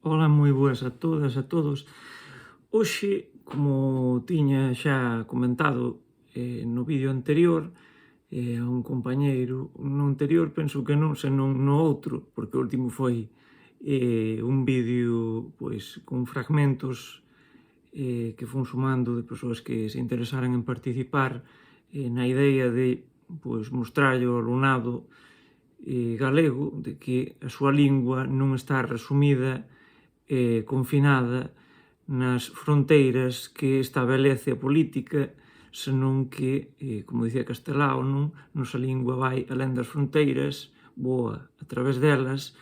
Ola, moi boas a todas e a todos. Hoxe, como tiña xa comentado no vídeo anterior, a un compañeiro, no anterior penso que non, senón no outro, porque o último foi un vídeo pois con fragmentos que fun sumando de persoas que se interesaran en participar na idea de pois mostrarlle ao alumnado galego de que a súa lingua non está resumida confinada nas fronteiras que establece a política, senón que, como dicía Castelao, non? Nosa lingua vai alén das fronteiras, voa a través delas,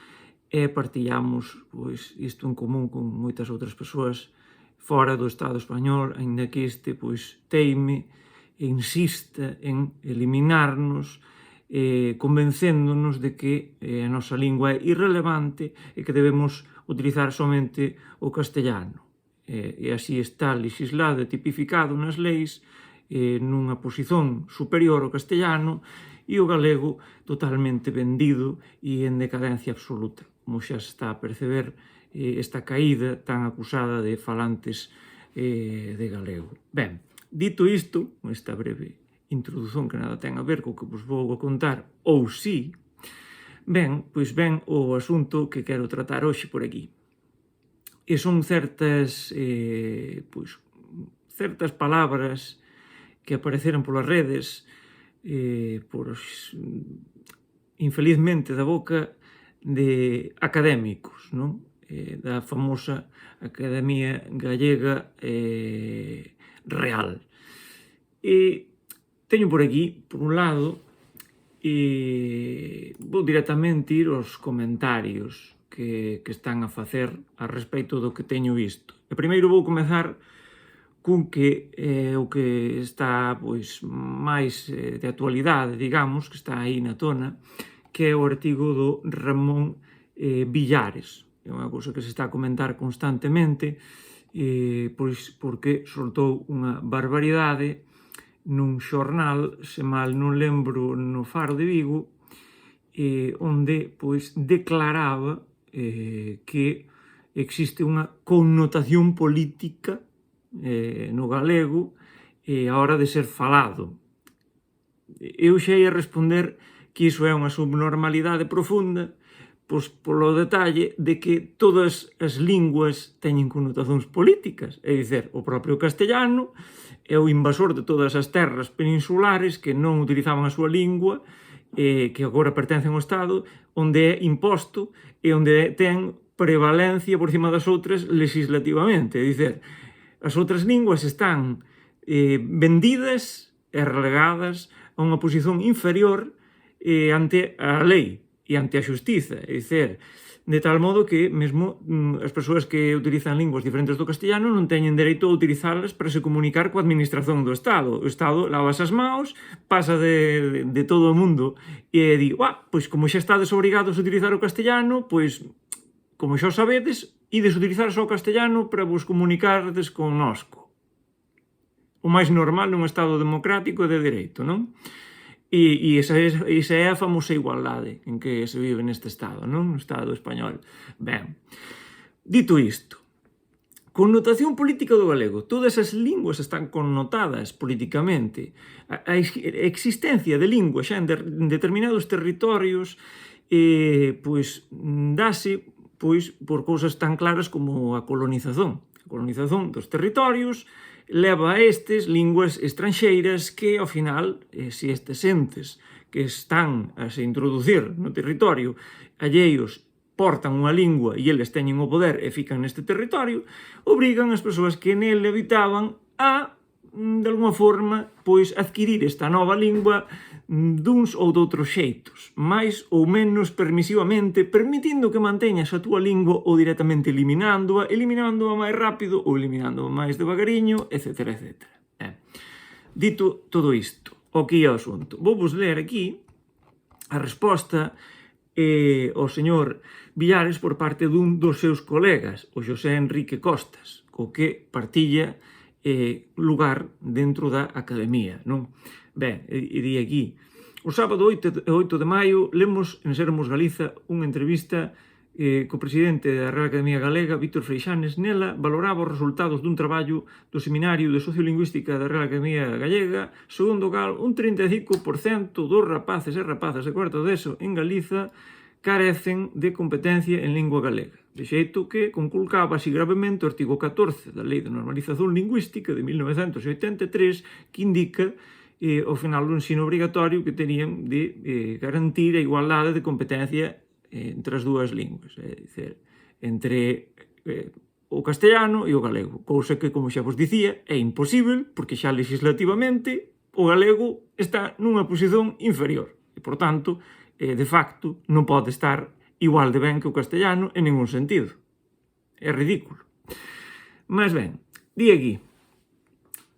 e partillamos pois, isto en común con moitas outras persoas fora do Estado español, aínda que este pois, teime e insista en eliminarnos, convencéndonos de que a nosa lingua é irrelevante e que debemos utilizar somente o castellano. E así está legislado e tipificado nas leis nunha posición superior ao castellano e o galego totalmente vendido e en decadencia absoluta, como xa se está a perceber esta caída tan acusada de falantes de galego. Ben, dito isto, esta breve introdución que nada ten a ver co que vos vou a contar, ou si, ben, pois ben o asunto que quero tratar hoxe por aquí. E son certas palabras que apareceron polas redes infelizmente da boca de académicos, non? Da famosa Academia Gallega Real. E teño por aquí, por un lado, vou directamente ir aos comentarios que están a facer a respecto do que teño visto. E primeiro vou comezar cun que o que está pois máis de actualidade, digamos, que está aí na tona, que é o artigo do Ramón Villares. É unha cousa que se está a comentar constantemente, pois porque soltou unha barbaridade nun xornal, se mal non lembro, no Faro de Vigo, onde pois declaraba que existe unha connotación política no galego a hora de ser falado. Eu xa ia responder que iso é unha subnormalidade profunda, pois polo detalle de que todas as linguas teñen connotacións políticas, é dicer, o propio castellano é o invasor de todas as terras peninsulares que non utilizaban a súa lingua, que agora pertencen ao Estado, onde é imposto e onde ten prevalencia por cima das outras legislativamente. É dicer, as outras linguas están vendidas e relegadas a unha posición inferior ante a lei e ante a xustiza. É dicer, de tal modo que mesmo as persoas que utilizan linguas diferentes do castellano non teñen dereito a utilizalas para se comunicar coa administración do Estado. O Estado lavas as maus, pasa de todo o mundo e di, pois como xa estades obrigados a utilizar o castellano, pois como xa o sabedes, ides utilizar só o castellano para vos comunicardes connosco. O máis normal nun Estado democrático e de dereito, non? E esa é a famosa igualdade en que se vive neste Estado, non? No Estado español. Ben, dito isto, connotación política do galego. Todas as linguas están connotadas políticamente. A existencia de linguas xa en determinados territorios pois dase pois por cousas tan claras como a colonización. A colonización dos territorios leva a estes linguas estranxeiras que, ao final, se estes entes que están a se introducir no territorio alleios portan unha lingua e eles teñen o poder e fican neste territorio, obrigan as persoas que nele habitaban a, de alguma forma, pois adquirir esta nova lingua duns ou doutros xeitos, máis ou menos permisivamente, permitindo que manteñas a túa lingua ou directamente eliminándoa máis rápido ou eliminándoa máis devagariño, etc. Dito todo isto, o que é o asunto? Vou vos ler aquí a resposta ao señor Villares por parte dun dos seus colegas, o Xosé Enrique Costas, co que partilla lugar dentro da Academia, non? Ben, e di aquí, o sábado 8 de maio lemos en Sermos Galiza unha entrevista co presidente da Real Academia Galega, Víctor Freixanes, nela valoraba os resultados dun traballo do Seminario de Sociolingüística da Real Academia Gallega, segundo o cal un 35% dos rapaces e rapazas de cuarto de ESO en Galiza carecen de competencia en lingua galega, de xeito que conculcaba así gravemente o artigo 14 da Lei de Normalización Lingüística de 1983, que indica ao final do ensino obrigatorio que terían de garantir a igualdade de competencia entre as dúas linguas, é dizer, entre o castellano e o galego, cousa que, como xa vos dicía, é imposible porque xa legislativamente o galego está nunha posición inferior e, por tanto, de facto, non pode estar igual de ben que o castellano en ningún sentido. É ridículo. Mas ben, di aquí: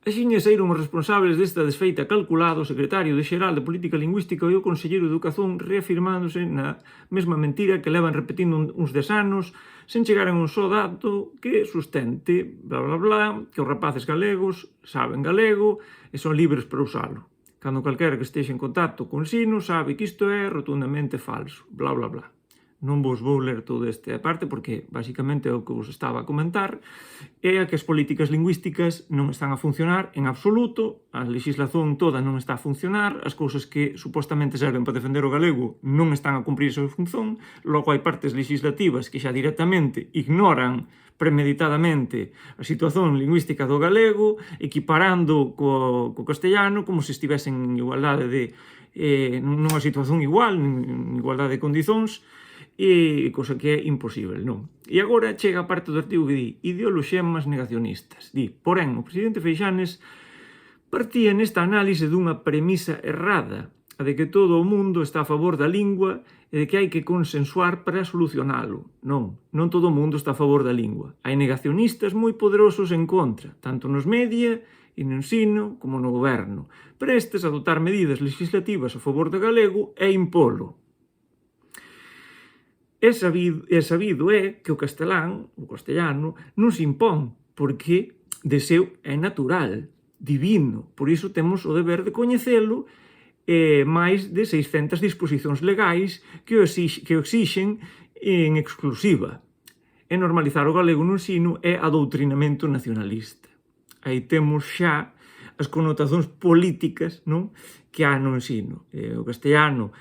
axiña saíron os responsables desta desfeita calculada, o secretario de Xeral de Política Lingüística e o conselleiro de Educación, reafirmándose na mesma mentira que levan repetindo uns 10 anos, sen chegar a un só dato que sustente, bla, bla, bla, que os rapaces galegos saben galego e son libres para usalo. Cando calquera que estexa en contacto con ensino sabe que isto é rotundamente falso, bla, bla, bla. Non vos vou ler toda esta parte porque, basicamente, é o que vos estaba a comentar, é que as políticas lingüísticas non están a funcionar en absoluto, a legislación toda non está a funcionar, as cousas que supostamente serven para defender o galego non están a cumprir a súa función, logo hai partes legislativas que xa directamente ignoran premeditadamente a situación lingüística do galego, equiparando co castellano como se estivesen en igualdade de nunha situación igual, en igualdade de condicións, e cosa que é imposible, non? E agora chega a parte do artigo que di ideoloxemas negacionistas. Di, porén, o presidente Freixanes partía nesta análise dunha premisa errada, a de que todo o mundo está a favor da lingua e de que hai que consensuar para solucionalo. Non, non todo o mundo está a favor da lingua. Hai negacionistas moi poderosos en contra, tanto nos media e no ensino como no goberno. Prestes a adoptar medidas legislativas a favor do galego e impolo. É sabido que o castellano, non se impón, porque de seu é natural, divino. Por iso temos o deber de coñecelo máis de 600 disposicións legais que o exixen en exclusiva. E normalizar o galego no ensino é adoutrinamento nacionalista. Aí temos xa as connotacións políticas, non, que há no ensino. O castellano,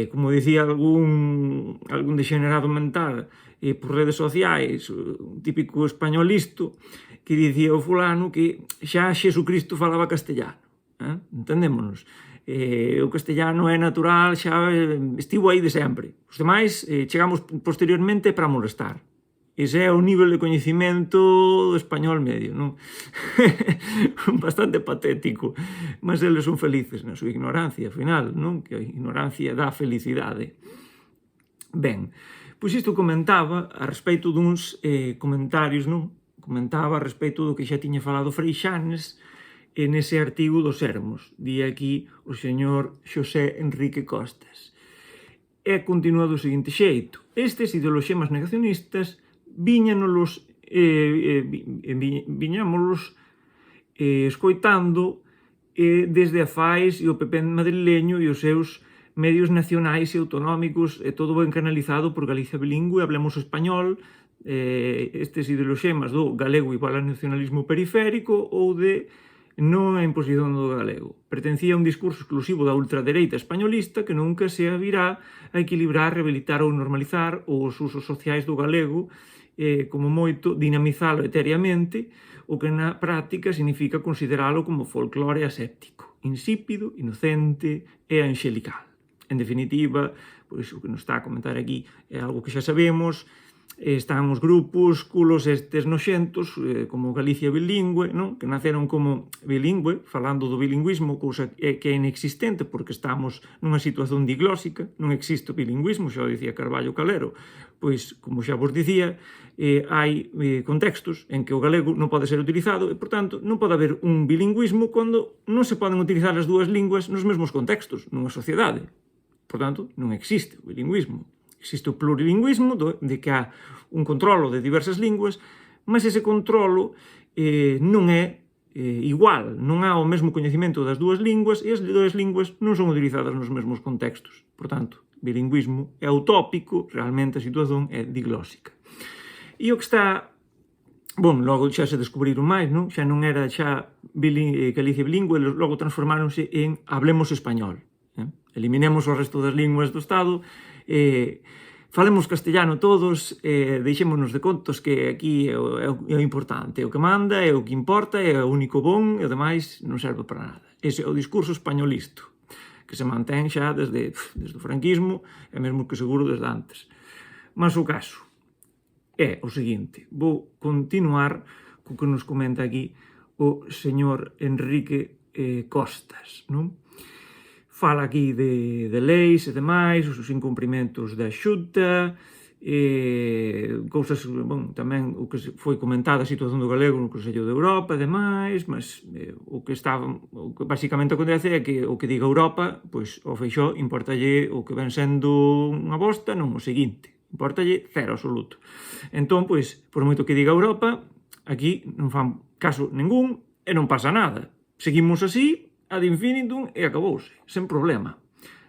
como dicía algún degenerado mental por redes sociais, un típico españolisto, que dicía o fulano que xa Xesucristo falaba castellano. Entendémonos? O castellano é natural, xa estivo aí de sempre. Os demais chegamos posteriormente para molestar. Ese é o nivel de coñecimento do español medio, non? Bastante patético, mas eles son felices na súa ignorancia, ao final, non? Que a ignorancia dá felicidade. Ben, pois isto comentaba a respecto duns comentarios, non? Comentaba a respecto do que xa tiña falado Freixanes nese artigo dos Sermos. Di aquí o señor Xosé Enrique Costas. E continúa do seguinte xeito: estes ideoloxemas negacionistas viñámolos escoitando desde a FAES e o PP madrileño e os seus medios nacionais e autonómicos, todo ben canalizado por Galicia Bilingüe, Hablemos Español, estes ideoloxemas do galego igual ao nacionalismo periférico ou de non a imposición do galego. Pertencía a un discurso exclusivo da ultradereita españolista que nunca se virá a equilibrar, rehabilitar ou normalizar os usos sociais do galego, como moito dinamizalo etéreamente, o que na práctica significa consideralo como folclore aséptico, insípido, inocente e angelical. En definitiva, pois o que nos está a comentar aquí é algo que xa sabemos. Están os grupúsculos estes noxentos, como Galicia Bilingüe, non? Que naceron como bilingüe, falando do bilingüismo, cousa que é inexistente porque estamos nunha situación diglósica, non existe o bilingüismo, xa o dicía Carballo Calero. Pois, como xa vos dicía, hai contextos en que o galego non pode ser utilizado e, por tanto, non pode haber un bilingüismo cando non se poden utilizar as dúas linguas nos mesmos contextos, nunha sociedade. Por tanto, non existe o bilingüismo. Existe o plurilingüismo, de que há un controlo de diversas linguas, mas ese controlo non é igual, non há o mesmo coñecimento das dúas linguas e as dúas linguas non son utilizadas nos mesmos contextos. Por tanto, bilingüismo é utópico, realmente a situación é diglósica. E o que está... Bom, logo xa se descubriron máis, non? Xa non era xa Galicia bilingüe, logo transformáronse en hablemos español. Eliminemos o resto das linguas do Estado, falemos castellano todos, deixémonos de contos que aquí é o importante, o que manda, é o que importa, é o único bon, e o demais non serve para nada. Ese é o discurso españolisto, que se mantén xa desde o franquismo, e mesmo que seguro desde antes. Mas o caso é o seguinte, vou continuar co que nos comenta aquí o señor Enrique Costas, non? Fala aquí de leis e demais, os incumprimentos da Xunta, cousas, bon, tamén o que foi comentada a situación do galego no Consello de Europa e demais, mas o que basicamente acontece é que o que diga Europa, pois ao Feixóo importalle o que ven sendo unha bosta, non o seguinte. Importalle cero absoluto. Entón, pois, por moito que diga Europa, aquí non fan caso ningún e non pasa nada. Seguimos así, ad infinitum, e acabouse, sen problema.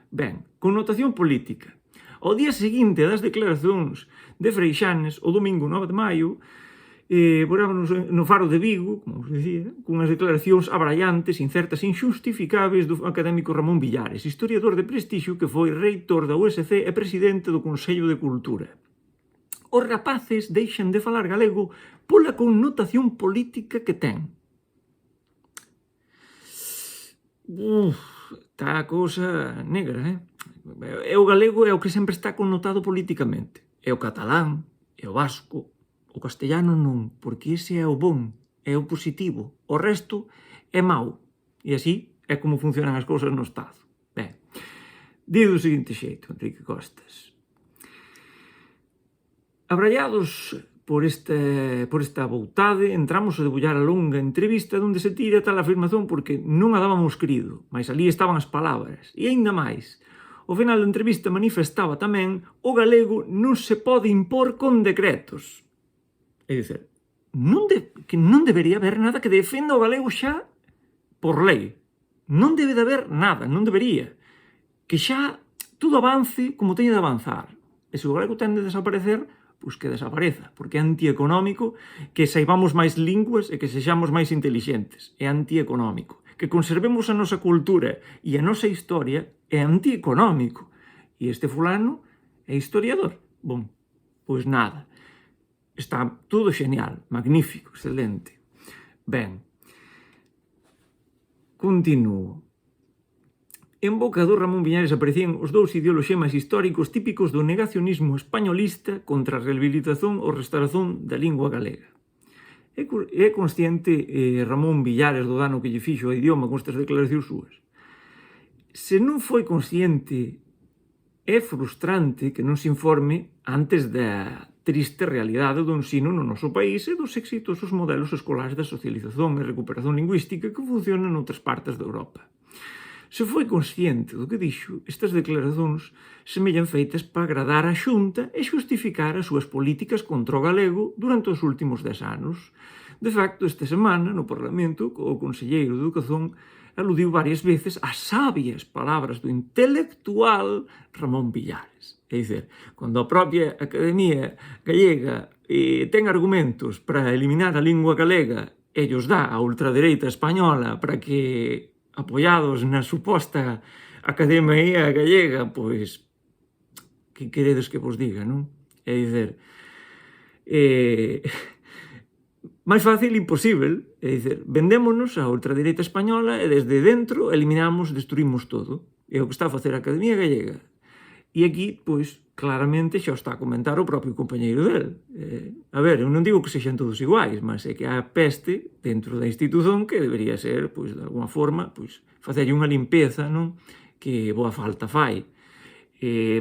Ben, connotación política. Ao día seguinte das declaracións de Freixanes, o domingo 9 de maio, porámonos no Faro de Vigo, como os dicía, cunhas declaracións abraiantes, incertas e injustificáveis do académico Ramón Villares, historiador de prestixio que foi reitor da USC e presidente do Consello de Cultura. Os rapaces deixan de falar galego pola connotación política que ten. Está a cousa negra, E o galego é o que sempre está connotado políticamente. É o catalán, é o vasco. O castellano non, porque ese é o bon, é o positivo. O resto é mau. E así é como funcionan as cousas no Estado. Ben, di do seguinte xeito, Enrique Costas. Abraiados por esta voutade, entramos a debullar a longa entrevista onde se tira tal afirmación porque non a dábamos crido, mas ali estaban as palabras. E aínda máis, ao final da entrevista manifestaba tamén o galego non se pode impor con decretos. É dicir, que non debería haber nada que defenda o galego xa por lei. Non debe de haber nada, non debería. Que xa todo avance como teña de avanzar. E se o galego ten de desaparecer, pois que desapareza, porque é antieconómico que saibamos máis linguas e que sexamos máis intelixentes. É antieconómico. Que conservemos a nosa cultura e a nosa historia é antieconómico. E este fulano é historiador. Bom, pois nada. Está todo genial, magnífico, excelente. Ben, continuo. En boca do Ramón Villares aparecían os dous ideoloxemas históricos típicos do negacionismo españolista contra a rehabilitación ou restauración da lingua galega. É consciente Ramón Villares do dano que lle fixo ao idioma con estas declaracións súas? Se non foi consciente, é frustrante que non se informe antes da triste realidade do ensino no noso país e dos exitosos modelos escolares de socialización e recuperación lingüística que funcionan noutras partes da Europa. Se foi consciente do que dixo, estas declaracións semellan feitas para agradar a Xunta e xustificar as súas políticas contra o galego durante os últimos 10 anos. De facto, esta semana, no Parlamento, o conselleiro de Educación aludiu varias veces ás sabias palabras do intelectual Ramón Villares. É dicir, cando a propia Academia Gallega ten argumentos para eliminar a lingua galega e llos dá a ultradereita española para que, apoiados na suposta Academia Gallega, pois, que queredes que vos diga, non? É dicir, máis fácil imposible, é dicir, vendémonos a ultradereita española e desde dentro eliminamos, destruímos todo. É o que está a facer a Academia Gallega. E aquí, pois, claramente xa o está a comentar o propio compañeiro del. A ver, eu non digo que sexan todos iguais, mas é que há peste dentro da institución que debería ser, pois, de alguma forma, pois, facerlle unha limpeza, non? Que boa falta fai.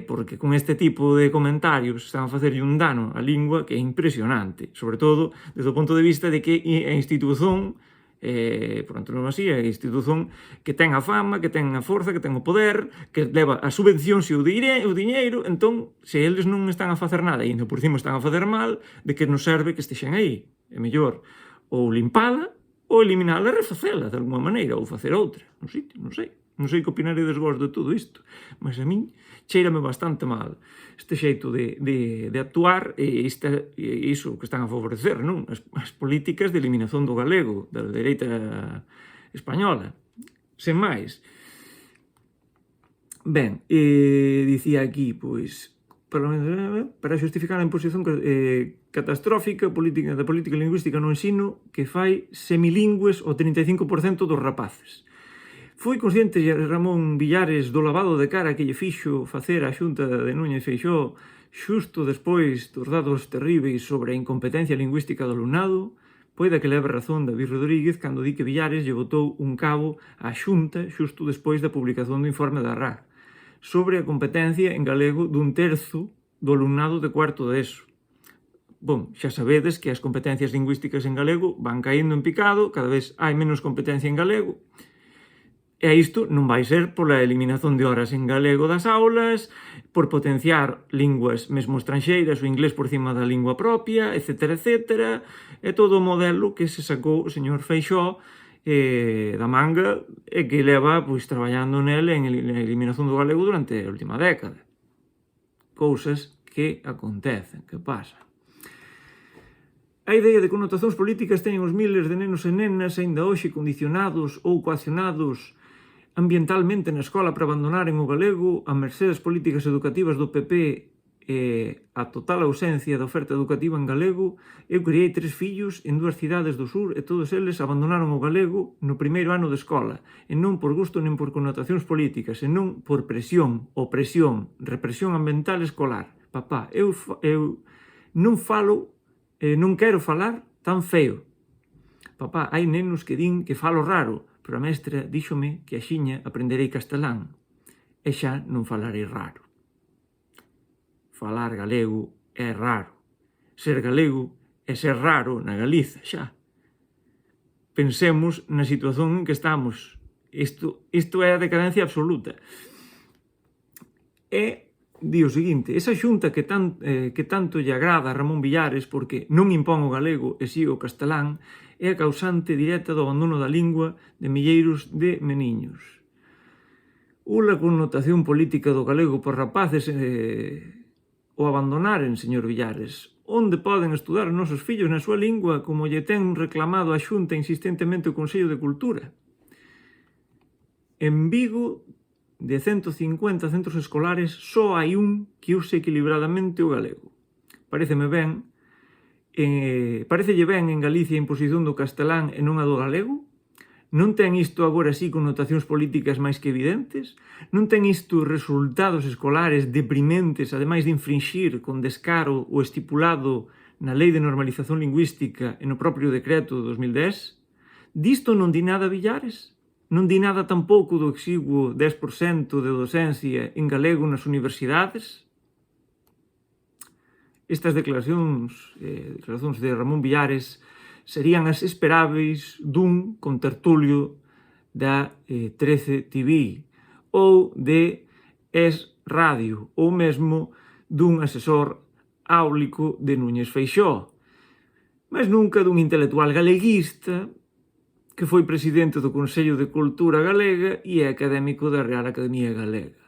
Porque con este tipo de comentarios están a facerlle un dano á lingua que é impresionante, sobre todo desde o punto de vista de que a institución por antonomasía, a institución que ten a fama, que ten a forza, que ten o poder, que leva as subvencións e o diñeiro, entón, se eles non están a facer nada e ainda por cima están a facer mal, de que nos serve que estexen aí? É mellor ou limpala ou eliminala e refacela de alguma maneira, ou facer outra no sitio, non sei. Non sei que opinaredes vos de todo isto, mas a min cheirame bastante mal este xeito de actuar e iso que están a favorecer, non? As políticas de eliminación do galego, da dereita española. Sen máis. Ben, dicía aquí, pois, para xustificar a imposición catastrófica da política lingüística no ensino que fai semilingües o 35% dos rapaces. Foi consciente Ramón Villares do lavado de cara que lle fixo facer a Xunta de Núñez Feixóo xusto despois dos datos terríveis sobre a incompetencia lingüística do alumnado? Poida que leve razón David Rodríguez cando di que Villares lle botou un cabo á Xunta xusto despois da publicación do informe da RAR sobre a competencia en galego dun terzo do alumnado de cuarto de ESO. Bom, xa sabedes que as competencias lingüísticas en galego van caíndo en picado, cada vez hai menos competencia en galego. E isto non vai ser pola eliminación de horas en galego das aulas, por potenciar linguas mesmo estranxeiras, o inglés por cima da lingua propia, etc. É todo o modelo que se sacou o señor Feixóo da manga e que leva traballando nele en a eliminación do galego durante a última década. Cousas que acontecen, que pasan. A idea de connotacións políticas teñen os miles de nenos e nenas aínda hoxe condicionados ou coaccionados ambientalmente na escola para abandonaren o galego a mercé das políticas educativas do PP e a total ausencia da oferta educativa en galego. Eu criei 3 fillos en 2 cidades do sur e todos eles abandonaron o galego no primeiro ano de escola, e non por gusto nen por connotacións políticas, senón por presión, opresión, represión ambiental escolar. Papá, eu non falo, non quero falar tan feo. Papá, hai nenos que din que falo raro, pero a mestra díxome que axiña aprenderei castelán e xa non falarei raro. Falar galego é raro. Ser galego é ser raro na Galiza, xa. Pensemos na situación en que estamos. Isto é a decadencia absoluta. E di o seguinte: esa xunta que tanto lle agrada a Ramón Villares porque non impón o galego e si o castelán, é a causante directa do abandono da lingua de milleiros de meniños. Ula connotación política do galego por rapaces o abandonaren, señor Villares. Onde poden estudar os nosos fillos na súa lingua como lle ten reclamado a Xunta insistentemente o Consello de Cultura? En Vigo, de 150 centros escolares, só hai un que use equilibradamente o galego. Parecelle ben en Galicia a imposición do castelán e non a do galego? Non ten isto agora sí connotacións políticas máis que evidentes? Non ten isto resultados escolares deprimentes, ademais de infringir con descaro o estipulado na Lei de Normalización Lingüística e no propio decreto de 2010? Disto non di nada Villares? Non di nada tampouco do exiguo 10% de docencia en galego nas universidades? Estas declaracións de Ramón Villares serían as esperáveis dun contertulio da 13 TV ou de Es Radio ou mesmo dun asesor áulico de Núñez Feixóo, mas nunca dun intelectual galeguista que foi presidente do Consello de Cultura Galega e é académico da Real Academia Galega.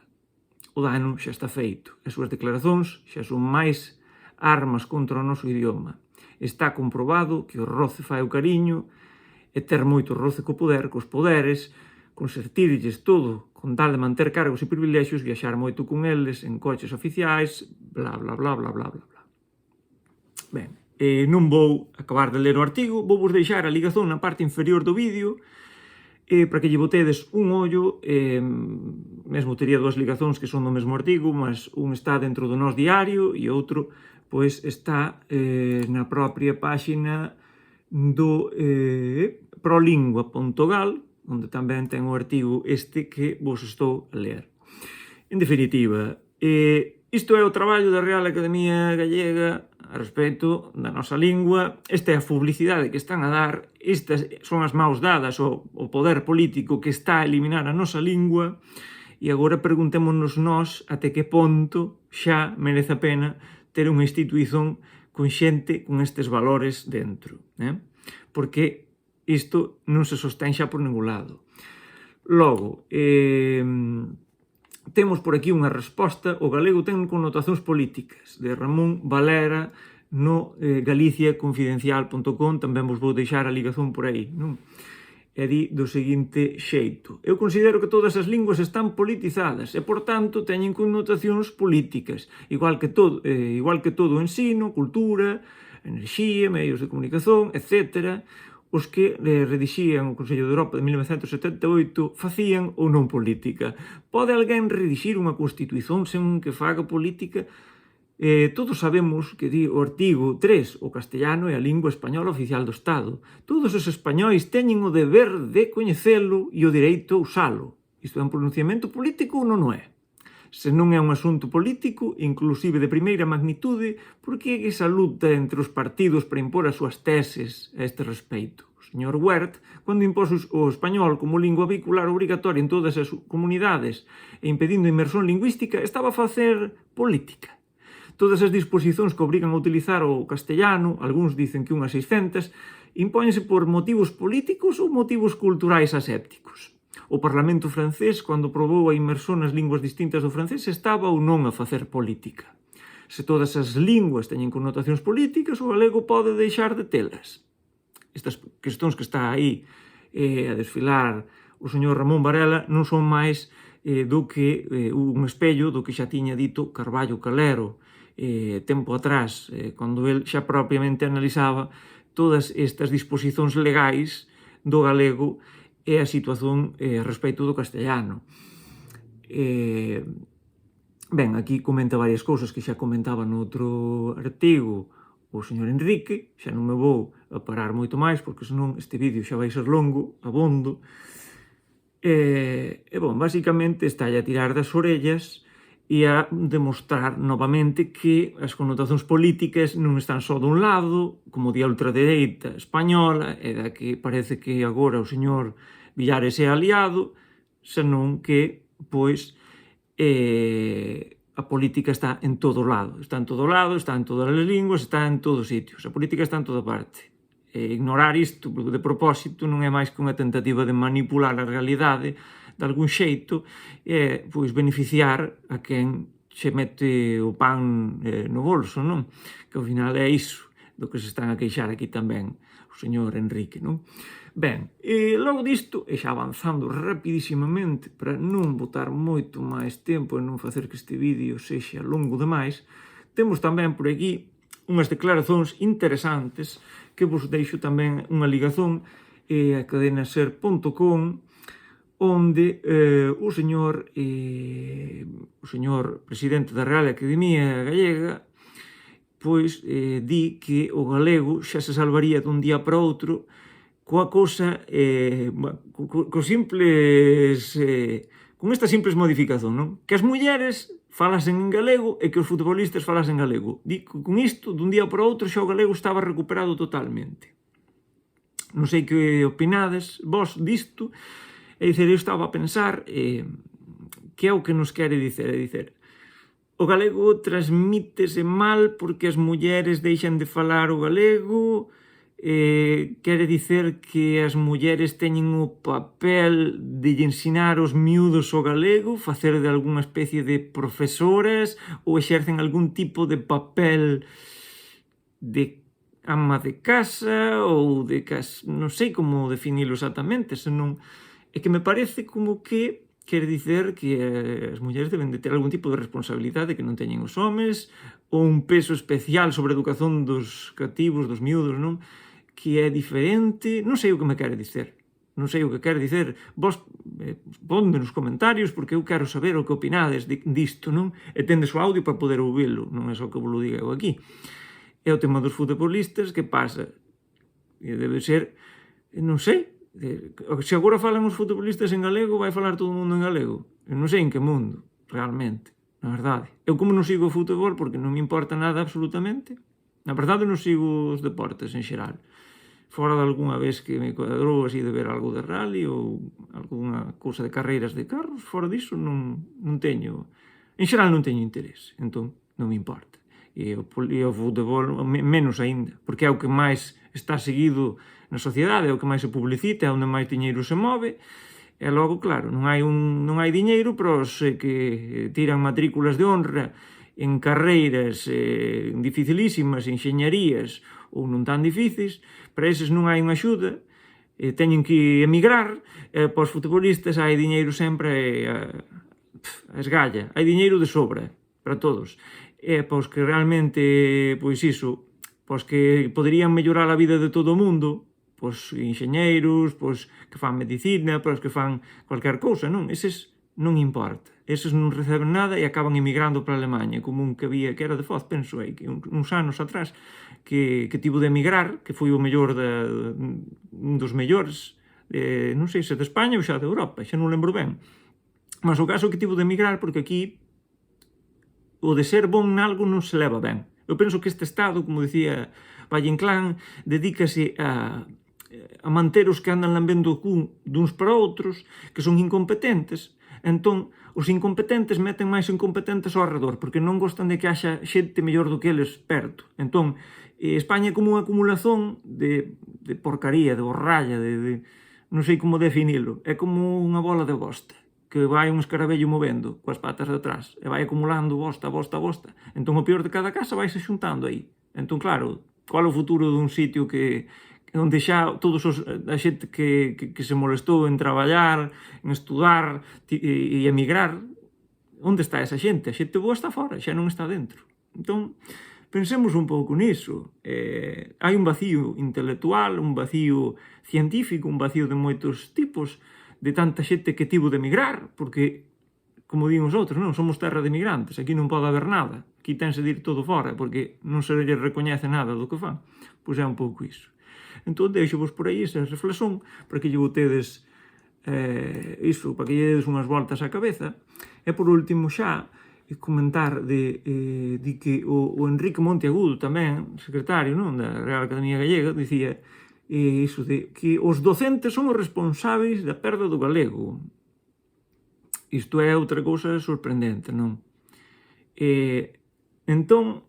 O dano xa está feito. As súas declaracións xa son máis armas contra o noso idioma. Está comprobado que o roce fai o cariño e ter moito roce co poder, cos poderes, consentirlles todo con tal de manter cargos e privilexios, viaxar moito con eles en coches oficiais, bla, bla, bla, bla, bla, bla, bla. Ben, non vou acabar de ler o artigo, vou vos deixar a ligazón na parte inferior do vídeo para que lle botedes un ollo. Mesmo tería 2 ligazóns que son do mesmo artigo, mas un está dentro do Nós Diario e outro pois está na propia páxina do prolingua.gal, onde tamén ten o artigo este que vos estou a ler. En definitiva, isto é o traballo da Real Academia Gallega a respecto da nosa lingua. Esta é a publicidade que están a dar, estas son as maus dadas ao poder político que está a eliminar a nosa lingua, e agora preguntémonos nós até que ponto xa merece a pena ter unha institución con xente con estes valores dentro, porque isto non se sostén xa por ningún lado. Logo, temos por aquí unha resposta: o galego ten connotacións políticas, de Ramón Valera, no galiciaconfidencial.com, tamén vos vou deixar a ligazón por aí, non? E di do seguinte xeito: eu considero que todas as linguas están politizadas e, por tanto, teñen connotacións políticas, igual que todo o ensino, cultura, enerxía, medios de comunicación, etc., os que redixían o Consello de Europa de 1978 facían ou non política. Pode alguén redixir unha constitución sen que faga política? Todos sabemos que di o artigo 3, o castellano é a lingua española oficial do Estado. Todos os españois teñen o deber de coñecelo e o direito a usalo. Isto é un pronunciamento político ou non o é? Se non é un asunto político, inclusive de primeira magnitude, por que esa luta entre os partidos para impor as súas teses a este respeito? O señor Wert, cando impós o español como lingua vehicular obrigatoria en todas as comunidades e impedindo a inmersión lingüística, estaba a facer política. Todas as disposicións que obrigan a utilizar o castellano, algúns dicen que unhas 600, impóñense por motivos políticos ou motivos culturais asépticos. O Parlamento francés, cando aprobou a inmersión nas linguas distintas do francés, estaba ou non a facer política. Se todas as linguas teñen connotacións políticas, o galego pode deixar de telas. Estas questões que está aí a desfilar o señor Ramón Varela non son máis do que un espello do que xa tiña dito Carballo Calero tempo atrás, cando el xa propiamente analizaba todas estas disposicións legais do galego e a situación respecto do castellano. Ben, aquí comenta varias cousas que xa comentaba no outro artigo o señor Enrique, xa non me vou a parar moito máis, porque senón este vídeo xa vai ser longo, abondo. Basicamente está a tirar das orellas e a demostrar novamente que as connotacións políticas non están só dun lado, como di a ultradereita española, e da que parece que agora o señor Villares é aliado, senón que, pois, a política está en todo lado, está en todas as linguas, está en todos os sitios, a política está en toda parte. Ignorar isto de propósito non é máis que unha tentativa de manipular a realidade de algún xeito e pois beneficiar a quen se mete o pan no bolso, non? Que ao final é iso do que se están a queixar aquí tamén o señor Enrique, non? Ben, logo disto, e xa avanzando rapidísimamente para non botar moito máis tempo e non facer que este vídeo sexa longo demais, temos tamén por aquí unhas declaracións interesantes que vos deixo tamén unha ligazón a cadenaser.com, onde o señor presidente da Real Academia Gallega pois di que o galego xa se salvaría dun día para outro coa cousa, con esta simples modificación, non? Que as mulleres falasen en galego e que os futbolistas falasen galego. Con isto, dun día para outro, xa o galego estaba recuperado totalmente. Non sei que opinades vos disto. É dicer, eu estaba a pensar que é o que nos quere dicer. É dicer, o galego transmítese mal porque as mulleres deixan de falar o galego. Quere dicer que as mulleres teñen o papel de ensinar os miúdos o galego, facer de algunha especie de profesoras ou exercen algún tipo de papel de ama de casa ou de casa, non sei como definilo exactamente, senón é que me parece como que quere dicer que as mulleres deben de ter algún tipo de responsabilidade que non teñen os homes, ou un peso especial sobre a educación dos cativos, dos miúdos, non? Que é diferente, non sei o que me quere dicer. Non sei o que quere dicer. Vos ponde nos comentarios, porque eu quero saber o que opinades disto, non? E tendes o audio para poder ouvirlo, non é só que vos lo diga eu aquí. É o tema dos futbolistas, que pasa? Debe ser, non sei, se agora falan os futbolistas en galego, vai falar todo o mundo en galego. Eu non sei en que mundo, realmente, na verdade. Eu como non sigo o fútbol, porque non me importa nada absolutamente, na verdade non sigo os deportes en xeral. Fora de algunha vez que me cuadrou así de ver algo de rally ou algunha cousa de carreiras de carros, fora disso non teño, en xeral non teño interés, entón non me importa. E o fútbol menos aínda, porque é o que máis está seguido na sociedade, é o que máis se publicita, é onde máis diñeiro se move, E logo, claro, non hai diñeiro para os que tiran matrículas de honra en carreiras dificilísimas, enxeñarías ou non tan difíciles, para eses non hai unha axuda, teñen que emigrar, para os futbolistas hai diñeiro sempre a esgalla, hai diñeiro de sobra para todos. E para os que realmente, pois iso, para os que poderían mellorar a vida de todo o mundo, pois enxeñeiros, pois que fan medicina, para os que fan cualquier cousa, non? Eses non importa. Eses non receben nada e acaban emigrando para a Alemanha, como un que había, que era de Foz, penso aí, que uns anos atrás, que tivo de emigrar, que foi o mellor un dos mellores, non sei se de España ou xa de Europa, xa non lembro ben. Mas o caso que tivo de emigrar porque aquí o de ser bon nalgo non se leva ben. Eu penso que este Estado, como dicía Valle Inclán, dedícase a manter os que andan lambendo o cu duns para outros, que son incompetentes. Entón, os incompetentes meten máis incompetentes ao redor, porque non gostan de que haxa xente mellor do que eles perto. Entón, España é como unha acumulación de porcaría, de borralla, non sei como definilo. É como unha bola de bosta, que vai un escarabello movendo coas patas de atrás, e vai acumulando bosta. Entón, o peor de cada casa vai se xuntando aí. Entón, claro, qual é o futuro dun sitio onde xa todos a xente que se molestou en traballar, en estudar e emigrar, onde está esa xente? A xente boa está fora, xa non está dentro. Entón, pensemos un pouco niso. Hai un vacío intelectual, un vacío científico, un vacío de moitos tipos, de tanta xente que tivo de emigrar, porque, como din os outros, non somos terra de emigrantes, aquí non pode haber nada, aquí tense de ir todo fora, porque non se lle recoñece nada do que fan. Pois é un pouco iso. Entón, deixo-vos por aí esa reflexión, para que lle botedes iso, para que lle dedes unhas voltas á cabeza. E por último xa, comentar de que o Enrique Monteagudo tamén, secretario da Real Academia Gallega, dicía iso de que os docentes son os responsáveis da perda do galego. Isto é outra cousa sorprendente, non? Entón,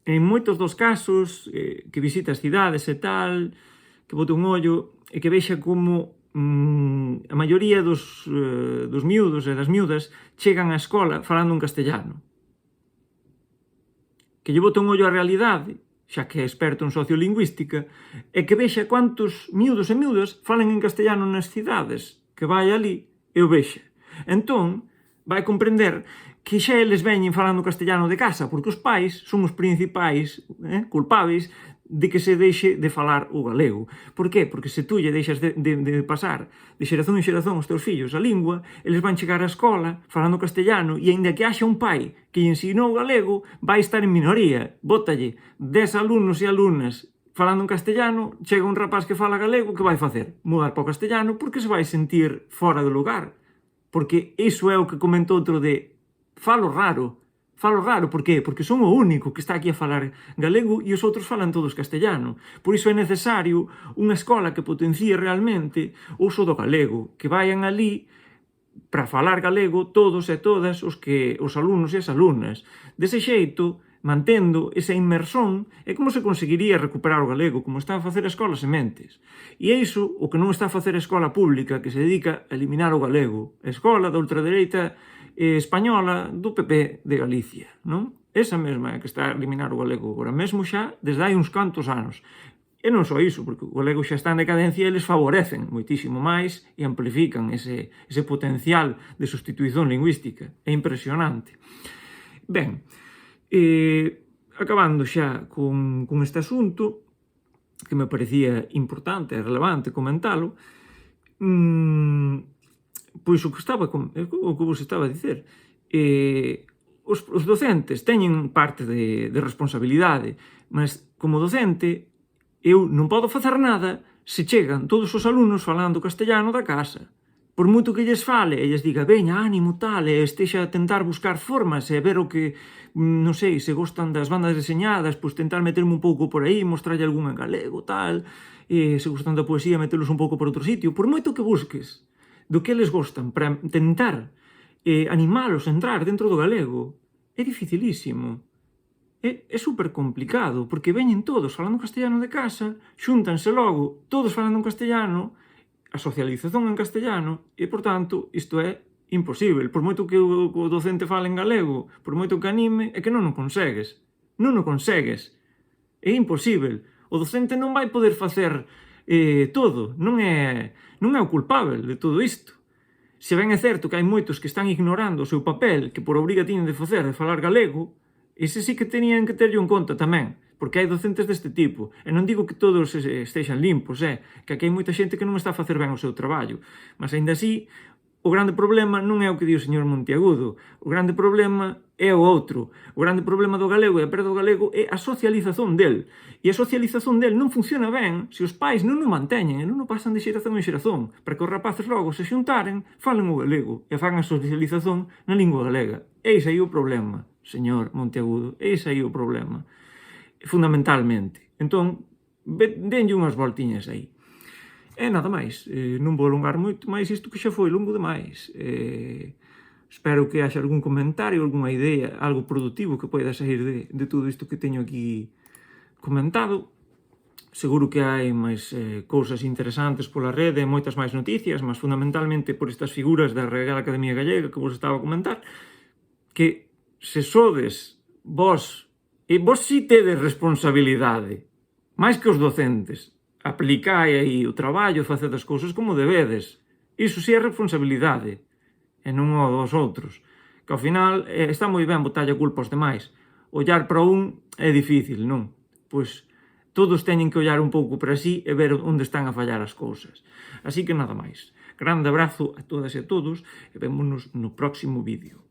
en moitos dos casos que visita as cidades e tal, que bote un ollo e que vexa como a maioría dos miúdos e das miúdas chegan á escola falando en castellano. Que lle bote un ollo á realidade, xa que é experto en sociolingüística, e que vexa quantos miúdos e miúdas falan en castellano nas cidades, que vai ali e o vexa. Entón, vai comprender que xa eles veñen falando castellano de casa, porque os pais son os principais culpáveis de que se deixe de falar o galego. Por qué? Porque se tú lle deixas de pasar de xeración en xeración aos teus fillos a lingua, eles van chegar á escola falando castellano e aínda que haxa un pai que lle ensinou o galego, vai estar en minoría. Bótalle 10 alumnos e alumnas falando en castellano, chega un rapaz que fala galego, que vai facer? Mudar para o castellano porque se vai sentir fora do lugar. Porque iso é o que comentou outro de falo raro, por qué? Porque son o único que está aquí a falar galego e os outros falan todos castellano. Por iso é necesario unha escola que potencie realmente o uso do galego, que vayan ali para falar galego todos e todas os alumnos e as alumnas. Dese xeito, mantendo esa inmersón, é como se conseguiría recuperar o galego, como está a facer a Escola Sementes. E é iso o que non está a facer a escola pública, que se dedica a eliminar o galego. A escola da ultradereita española do PP de Galicia, non? Esa mesma é que está a eliminar o galego agora mesmo xa desde hai uns cantos anos. E non só iso, porque o galego xa está en decadencia e eles favorecen moitísimo máis e amplifican ese potencial de sustituición lingüística. É impresionante. Ben, acabando xa con este asunto, que me parecía importante e relevante comentalo, pois o que vos estaba a dicer, os docentes teñen parte de responsabilidade, mas como docente eu non podo facer nada se chegan todos os alumnos falando castellano da casa. Por moito que lles fale e lles diga veña, ánimo, tal, e estexa a tentar buscar formas e ver o que, non sei, se gostan das bandas deseñadas, pois tentar meterme un pouco por aí, mostrarlle algún en galego, tal, e se gustan da poesía, metelos un pouco por outro sitio. Por moito que busques do que eles gostan para tentar animalos a entrar dentro do galego, é dificilísimo. É super complicado, porque veñen todos falando castellano de casa, xúntanse logo, todos falando en castellano, a socialización en castellano e, por tanto, isto é imposible. Por moito que o docente fale en galego, por moito que anime, é que non o consegues. Non o consegues. É imposible. O docente non vai poder facer todo. Non é o culpável de todo isto. Se ben é certo que hai moitos que están ignorando o seu papel, que por obriga tiñen de facer de falar galego, ese sí que tenían que terlo en conta tamén, porque hai docentes deste tipo. E non digo que todos estexan limpos, que aquí hai moita xente que non está a facer ben o seu traballo. Mas, aínda así, o grande problema non é o que di o señor Monteagudo. O grande problema é o outro. O grande problema do galego e a perda do galego é a socialización del. E a socialización del non funciona ben se os pais non o manteñen e non o pasan de xeración en xeración, para que os rapaces logo se xuntaren, falen o galego e fan a socialización na lingua galega. Eis aí o problema, señor Monteagudo. Eis aí o problema. Fundamentalmente. Entón, denlle unhas voltiñas aí. E nada máis, non vou alongar moito máis isto que xa foi longo demais. Espero que haxa algún comentario, algunha idea, algo productivo que poida sair de todo isto que teño aquí comentado. Seguro que hai máis cousas interesantes pola rede, moitas máis noticias, mas fundamentalmente por estas figuras da Real Academia Gallega que vos estaba a comentar, que se sodes vos, e vos si tedes responsabilidade, máis que os docentes, aplicai aí o traballo, faced as cousas como debedes. Iso si é responsabilidade, e non o dos outros. Que ao final está moi ben botalle a culpa aos demais. Ollar para un é difícil, non? Pois todos teñen que ollar un pouco para si e ver onde están a fallar as cousas. Así que nada máis. Grande abrazo a todas e a todos e vémonos no próximo vídeo.